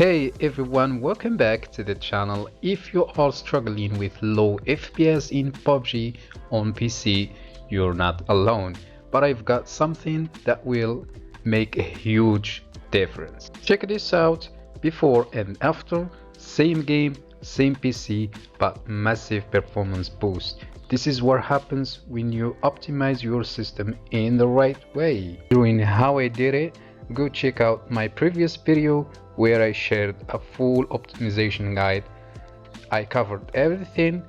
Hey everyone, welcome back to the channel. If you are struggling with low FPS in PUBG on PC, you're not alone, but I've got something that will make a huge difference. Check this out: before and after, same game, same PC, but massive performance boost. This is what happens when you optimize your system in the right way. Showing how I did it, go check out my previous video where I shared a full optimization guide. I covered everything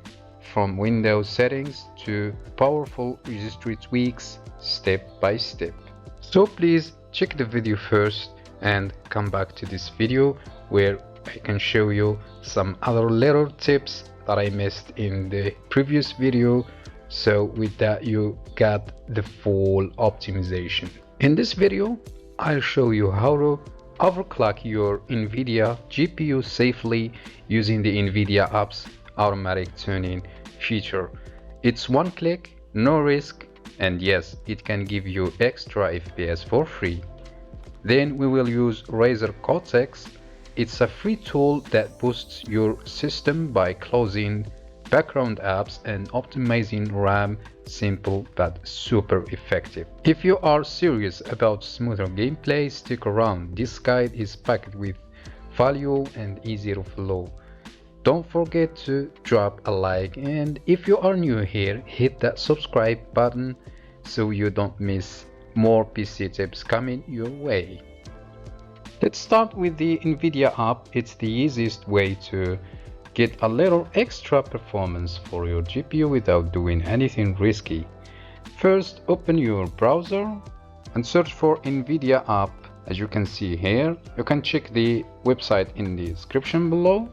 from Windows settings to powerful registry tweaks step by step. So please check the video first and come back to this video where I can show you some other little tips that I missed in the previous video. So with that, you got the full optimization. In this video, I'll show you how to overclock your NVIDIA GPU safely using the NVIDIA app's automatic tuning feature. It's one click, no risk, and yes, it can give you extra FPS for free. Then we will use Razer Cortex. It's a free tool that boosts your system by closing background apps and optimizing RAM. Simple but super effective. If you are serious about smoother gameplay, stick around. This guide is packed with value and easy to follow. Don't forget to drop a like, and if you are new here, hit that subscribe button so you don't miss more PC tips coming your way. Let's start with the NVIDIA app. It's the easiest way to get a little extra performance for your GPU without doing anything risky. First, open your browser and search for NVIDIA app. As you can see here, you can check the website in the description below,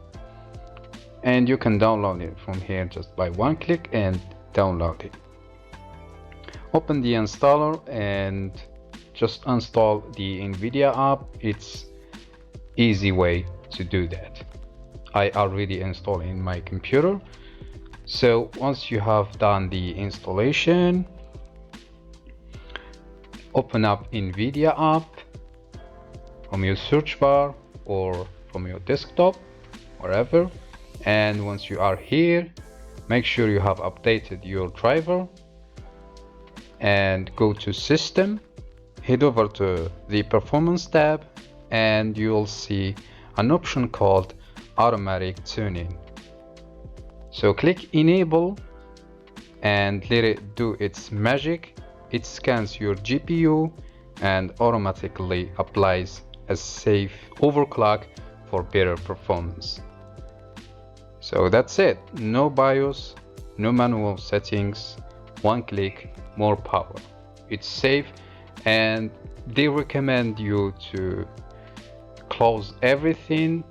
and you can download it from here just by one click and download it. Open the installer and just install the NVIDIA app. It's easy way to do that. I already installed in my computer. So once you have done the installation, open up NVIDIA app from your search bar or from your desktop, wherever. And once you are here, make sure you have updated your driver and go to System, head over to the Performance tab, and you'll see an option called Automatic Tuning. So click Enable and let it do its magic. It scans your GPU and automatically applies a safe overclock for better performance. So that's it. No BIOS, no manual settings, one click, more power. It's safe, and they recommend you to close everything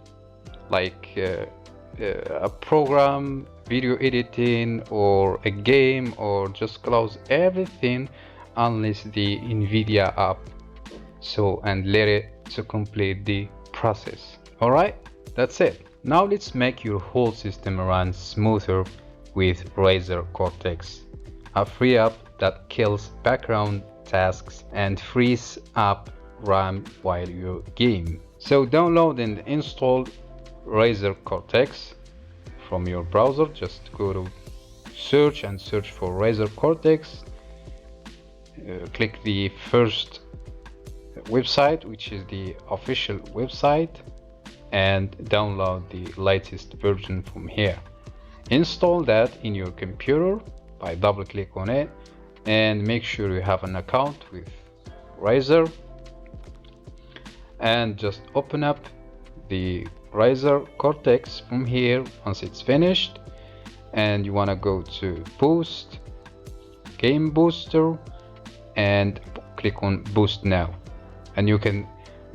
like a program, video editing, or a game, or just close everything unless the NVIDIA app, and let it to complete the process. Alright, that's it. Now let's make your whole system run smoother with Razer Cortex, a free app that kills background tasks and frees up RAM while you game. So download and install Razer Cortex from your browser. Just go to search and search for Razer Cortex. Click the first website, which is the official website, and download the latest version from here. Install that in your computer by double click on it, and make sure you have an account with Razer, and just open up the Razer Cortex from here once it's finished, and you want to go to Boost, Game Booster, and click on Boost now, and you can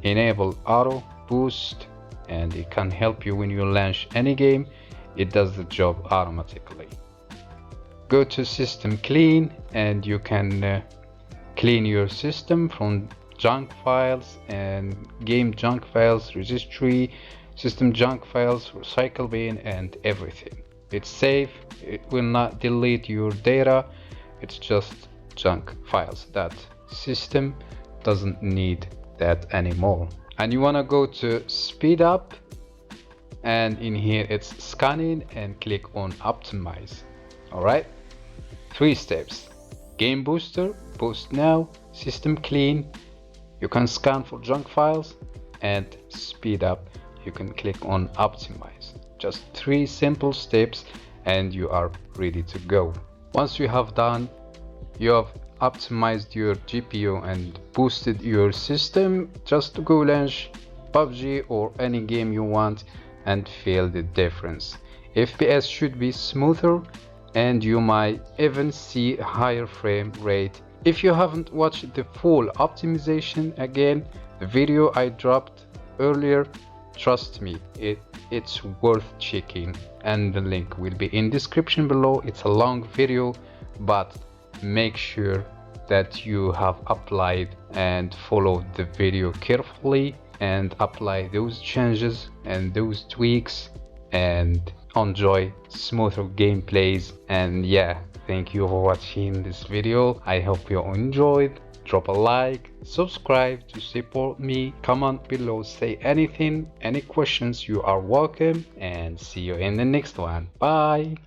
enable Auto Boost, and it can help you when you launch any game. It does the job automatically. Go to System Clean, and you can clean your system from junk files and game junk files, registry, system junk files, recycle bin, and everything. It's safe. It will not delete your data. It's just junk files. That system doesn't need that anymore. And you want to go to speed up and in here it's scanning, and click on optimize. Alright, 3 steps: game booster, boost now, system clean, you can scan for junk files, and speed up, you can click on optimize. Just 3 simple steps and you are ready to go. Once you have done, you have optimized your GPU and boosted your system, just go launch PUBG or any game you want and feel the difference. FPS should be smoother and you might even see a higher frame rate. If you haven't watched the full optimization, again, the video I dropped earlier, trust me, it's worth checking, and the link will be in description below. It's a long video, but make sure that you have applied and followed the video carefully and apply those changes and those tweaks and enjoy smoother gameplays. And yeah, thank you for watching this video. I hope you enjoyed. Drop a like, subscribe to support me, comment below, say anything, any questions, you are welcome, and see you in the next one. Bye.